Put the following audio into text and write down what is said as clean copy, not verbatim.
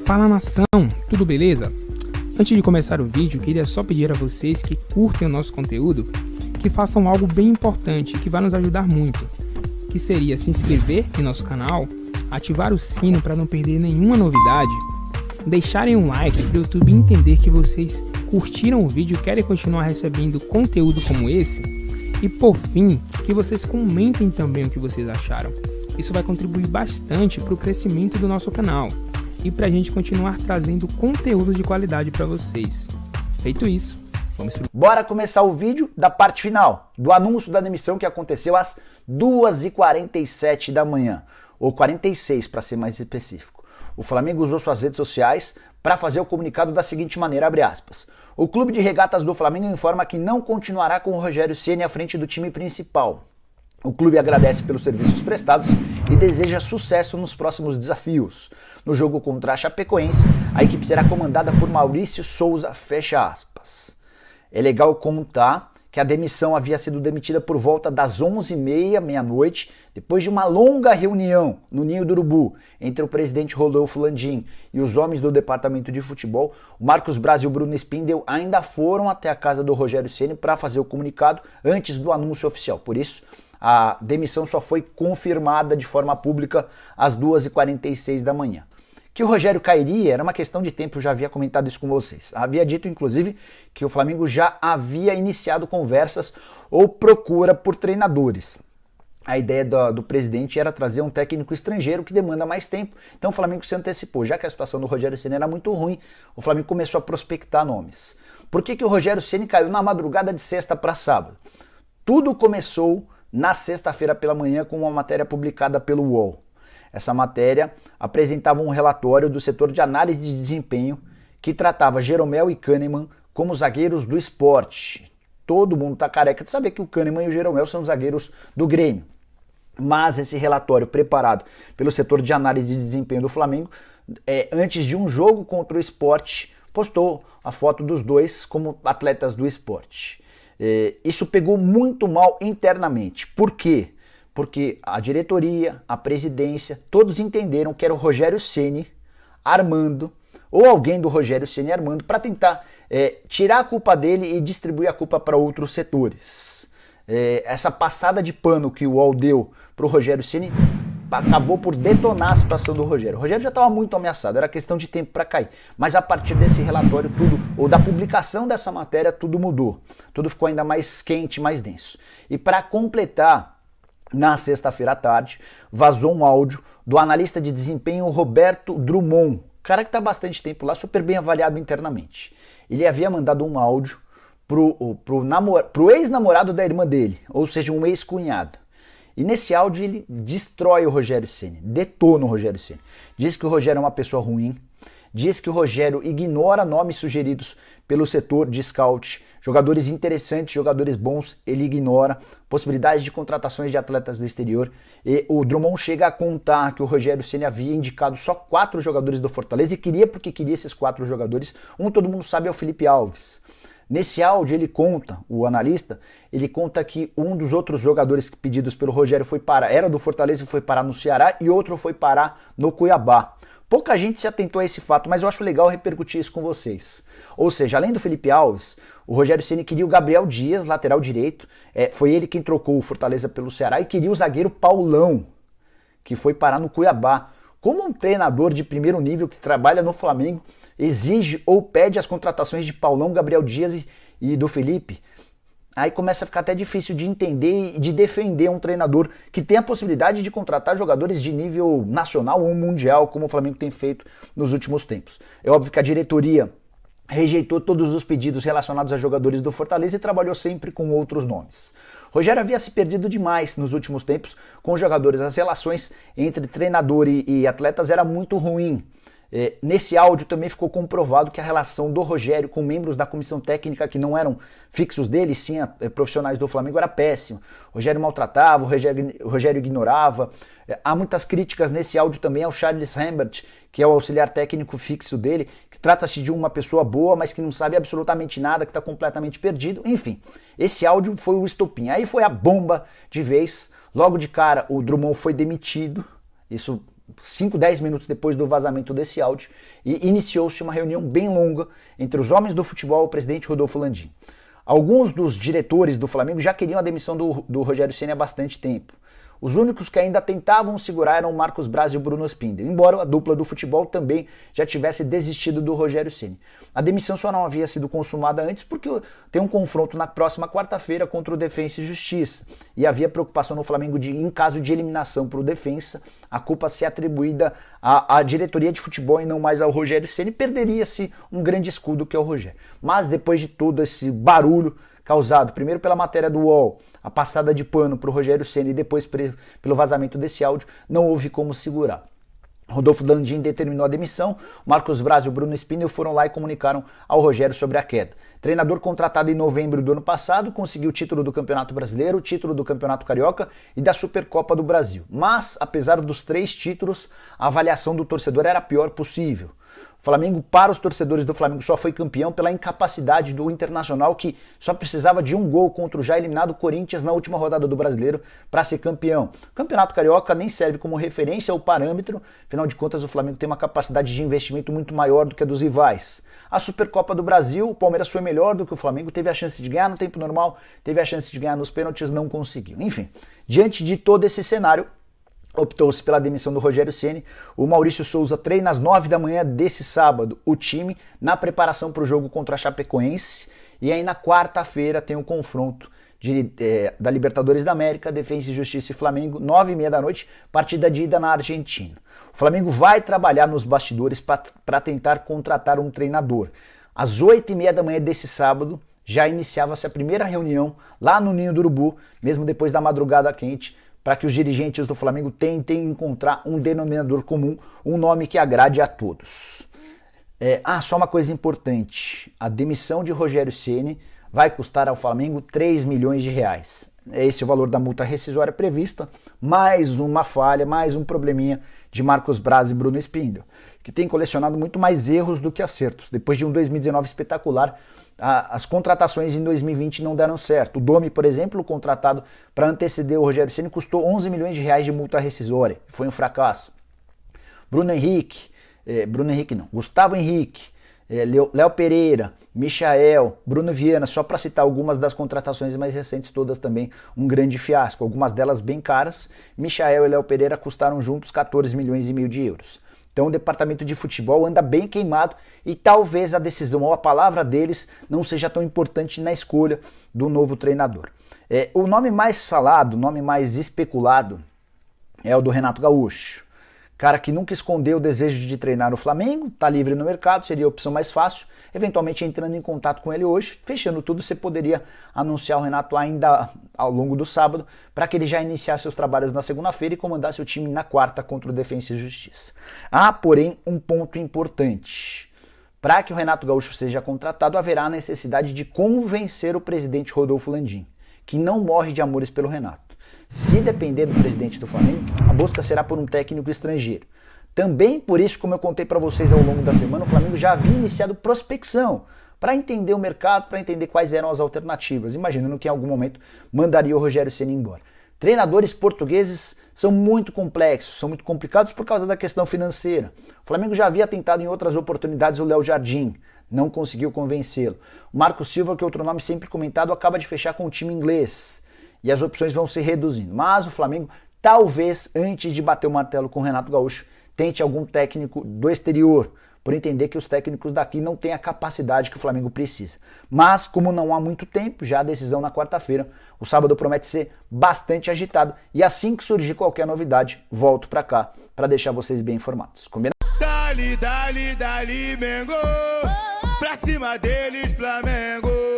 Fala nação, tudo beleza? Antes de começar o vídeo, queria só pedir a vocês que curtem o nosso conteúdo, que façam algo bem importante que vai nos ajudar muito, que seria se inscrever em nosso canal, ativar o sino para não perder nenhuma novidade, deixarem um like para o YouTube entender que vocês curtiram o vídeo e querem continuar recebendo conteúdo como esse, e por fim, que vocês comentem também o que vocês acharam. Isso vai contribuir bastante para o crescimento do nosso canal e para a gente continuar trazendo conteúdo de qualidade para vocês. Feito isso, vamos pro... Bora começar o vídeo da parte final, do anúncio da demissão que aconteceu às 2h47 da manhã, ou 46 para ser mais específico. O Flamengo usou suas redes sociais para fazer o comunicado da seguinte maneira, abre aspas. O Clube de Regatas do Flamengo informa que não continuará com o Rogério Ceni à frente do time principal. O clube agradece pelos serviços prestados e deseja sucesso nos próximos desafios. No jogo contra a Chapecoense, a equipe será comandada por Maurício Souza, fecha aspas. É legal contar que a demissão havia sido demitida por volta das 11h30, meia-noite, depois de uma longa reunião no Ninho do Urubu entre o presidente Rodolfo Landim e os homens do departamento de futebol. O Marcos Braz e o Bruno Spindel ainda foram até a casa do Rogério Ceni para fazer o comunicado antes do anúncio oficial. Por isso, a demissão só foi confirmada de forma pública às 2h46 da manhã. Que o Rogério cairia era uma questão de tempo, eu já havia comentado isso com vocês. Havia dito, inclusive, que o Flamengo já havia iniciado conversas ou procura por treinadores. A ideia do presidente era trazer um técnico estrangeiro que demanda mais tempo, então o Flamengo se antecipou. Já que a situação do Rogério Ceni era muito ruim, o Flamengo começou a prospectar nomes. Por que o Rogério Ceni caiu na madrugada de sexta para sábado? Tudo começou na sexta-feira pela manhã com uma matéria publicada pelo UOL. Essa matéria apresentava um relatório do setor de análise de desempenho que tratava Jeromel e Kahneman como zagueiros do esporte. Todo mundo está careca de saber que o Kahneman e o Jeromel são zagueiros do Grêmio. Mas esse relatório preparado pelo setor de análise de desempenho do Flamengo, antes de um jogo contra o Sport, postou a foto dos dois como atletas do esporte. Isso pegou muito mal internamente. Por quê? Porque a diretoria, a presidência, todos entenderam que era o Rogério Ceni armando, ou alguém do Rogério Ceni armando, para tentar tirar a culpa dele e distribuir a culpa para outros setores. Essa passada de pano que o UOL deu para o Rogério Ceni acabou por detonar a situação do Rogério. O Rogério já estava muito ameaçado, era questão de tempo para cair. Mas a partir desse relatório, tudo, ou da publicação dessa matéria, tudo mudou. Tudo ficou ainda mais quente, mais denso. E para completar, na sexta-feira à tarde, vazou um áudio do analista de desempenho Roberto Drummond, cara que está há bastante tempo lá, super bem avaliado internamente. Ele havia mandado um áudio pro ex-namorado da irmã dele, ou seja, um ex-cunhado. E nesse áudio ele destrói o Rogério Ceni, detona o Rogério Ceni. Diz que o Rogério é uma pessoa ruim, diz que o Rogério ignora nomes sugeridos pelo setor de scout, jogadores interessantes, jogadores bons, ele ignora, possibilidades de contratações de atletas do exterior. E o Drummond chega a contar que o Rogério Ceni havia indicado só 4 jogadores do Fortaleza e queria porque queria esses 4 jogadores. Todo mundo sabe, é o Felipe Alves. Nesse áudio ele conta, o analista, ele conta que um dos outros jogadores pedidos pelo Rogério era do Fortaleza e foi parar no Ceará e outro foi parar no Cuiabá. Pouca gente se atentou a esse fato, mas eu acho legal repercutir isso com vocês. Ou seja, além do Felipe Alves, o Rogério Ceni queria o Gabriel Dias, lateral direito, foi ele quem trocou o Fortaleza pelo Ceará, e queria o zagueiro Paulão, que foi parar no Cuiabá. Como um treinador de primeiro nível que trabalha no Flamengo exige ou pede as contratações de Paulão, Gabriel Dias e do Felipe, aí começa a ficar até difícil de entender e de defender um treinador que tem a possibilidade de contratar jogadores de nível nacional ou mundial, como o Flamengo tem feito nos últimos tempos. É óbvio que a diretoria rejeitou todos os pedidos relacionados a jogadores do Fortaleza e trabalhou sempre com outros nomes. Rogério havia se perdido demais nos últimos tempos com os jogadores. As relações entre treinador e atletas era muito ruim. Nesse áudio também ficou comprovado que a relação do Rogério com membros da comissão técnica que não eram fixos dele, sim profissionais do Flamengo, era péssima. O Rogério maltratava, o Rogério ignorava. Há muitas críticas nesse áudio também ao Charles Rambert, que é o auxiliar técnico fixo dele, que trata-se de uma pessoa boa, mas que não sabe absolutamente nada, que está completamente perdido. Enfim, esse áudio foi o estopim. Aí foi a bomba de vez. Logo de cara, o Drummond foi demitido. Isso 5, 10 minutos depois do vazamento desse áudio, e iniciou-se uma reunião bem longa entre os homens do futebol e o presidente Rodolfo Landim. Alguns dos diretores do Flamengo já queriam a demissão do Rogério Ceni há bastante tempo. Os únicos que ainda tentavam segurar eram o Marcos Braz e o Bruno Spindel, embora a dupla do futebol também já tivesse desistido do Rogério Ceni. A demissão só não havia sido consumada antes porque tem um confronto na próxima quarta-feira contra o Defensa e Justiça, e havia preocupação no Flamengo em caso de eliminação para o Defensa, a culpa ser atribuída à diretoria de futebol e não mais ao Rogério Ceni, perderia-se um grande escudo que é o Rogério. Mas depois de todo esse barulho causado, primeiro pela matéria do UOL, a passada de pano para o Rogério Ceni e depois pelo vazamento desse áudio, não houve como segurar. Rodolfo Landim determinou a demissão, Marcos Braz e o Bruno Spindel foram lá e comunicaram ao Rogério sobre a queda. Treinador contratado em novembro do ano passado, conseguiu o título do Campeonato Brasileiro, o título do Campeonato Carioca e da Supercopa do Brasil. Mas, apesar dos 3 títulos, a avaliação do torcedor era a pior possível. O Flamengo, para os torcedores do Flamengo, só foi campeão pela incapacidade do Internacional, que só precisava de um gol contra o já eliminado Corinthians na última rodada do Brasileiro para ser campeão. O Campeonato Carioca nem serve como referência ou parâmetro, afinal de contas o Flamengo tem uma capacidade de investimento muito maior do que a dos rivais. A Supercopa do Brasil, o Palmeiras foi melhor do que o Flamengo, teve a chance de ganhar no tempo normal, teve a chance de ganhar nos pênaltis, não conseguiu. Enfim, diante de todo esse cenário, optou-se pela demissão do Rogério Ceni. O Maurício Souza treina às 9 da manhã desse sábado o time na preparação para o jogo contra a Chapecoense. E aí na quarta-feira tem o confronto da Libertadores da América, Defensa e Justiça e Flamengo, 9h30 da noite, partida de ida na Argentina. O Flamengo vai trabalhar nos bastidores para tentar contratar um treinador. Às 8h30 da manhã desse sábado já iniciava-se a primeira reunião lá no Ninho do Urubu, mesmo depois da madrugada quente, para que os dirigentes do Flamengo tentem encontrar um denominador comum, um nome que agrade a todos. Só uma coisa importante, a demissão de Rogério Ceni vai custar ao Flamengo 3 milhões de reais. Esse é o valor da multa rescisória prevista, mais uma falha, mais um probleminha de Marcos Braz e Bruno Spindel, que tem colecionado muito mais erros do que acertos. Depois de um 2019 espetacular, as contratações em 2020 não deram certo. O Domi, por exemplo, contratado para anteceder o Rogério Ceni, custou 11 milhões de reais de multa rescisória. Foi um fracasso. Gustavo Henrique, Léo Pereira, Michael, Bruno Viana, só para citar algumas das contratações mais recentes, todas também um grande fiasco, algumas delas bem caras. Michael e Léo Pereira custaram juntos 14 milhões e meio de euros. Então o departamento de futebol anda bem queimado e talvez a decisão ou a palavra deles não seja tão importante na escolha do novo treinador. O nome mais falado, o nome mais especulado é o do Renato Gaúcho. Cara que nunca escondeu o desejo de treinar no Flamengo, está livre no mercado, seria a opção mais fácil. Eventualmente entrando em contato com ele hoje, fechando tudo, você poderia anunciar o Renato ainda ao longo do sábado, para que ele já iniciasse seus trabalhos na segunda-feira e comandasse o time na quarta contra o Defensa e Justiça. Há, porém, um ponto importante. Para que o Renato Gaúcho seja contratado, haverá a necessidade de convencer o presidente Rodolfo Landim, que não morre de amores pelo Renato. Se depender do presidente do Flamengo, a busca será por um técnico estrangeiro. Também por isso, como eu contei para vocês ao longo da semana, o Flamengo já havia iniciado prospecção para entender o mercado, para entender quais eram as alternativas, imaginando que em algum momento mandaria o Rogério Ceni embora. Treinadores portugueses são muito complexos, são muito complicados por causa da questão financeira. O Flamengo já havia tentado em outras oportunidades o Léo Jardim, não conseguiu convencê-lo. O Marco Silva, que é outro nome sempre comentado, acaba de fechar com o time inglês e as opções vão se reduzindo. Mas o Flamengo, talvez, antes de bater o martelo com o Renato Gaúcho, tente algum técnico do exterior, por entender que os técnicos daqui não têm a capacidade que o Flamengo precisa. Mas, como não há muito tempo, já a decisão na quarta-feira, o sábado promete ser bastante agitado. E assim que surgir qualquer novidade, volto pra cá, para deixar vocês bem informados. Combinado? Dali, Mengo, pra cima deles, Flamengo.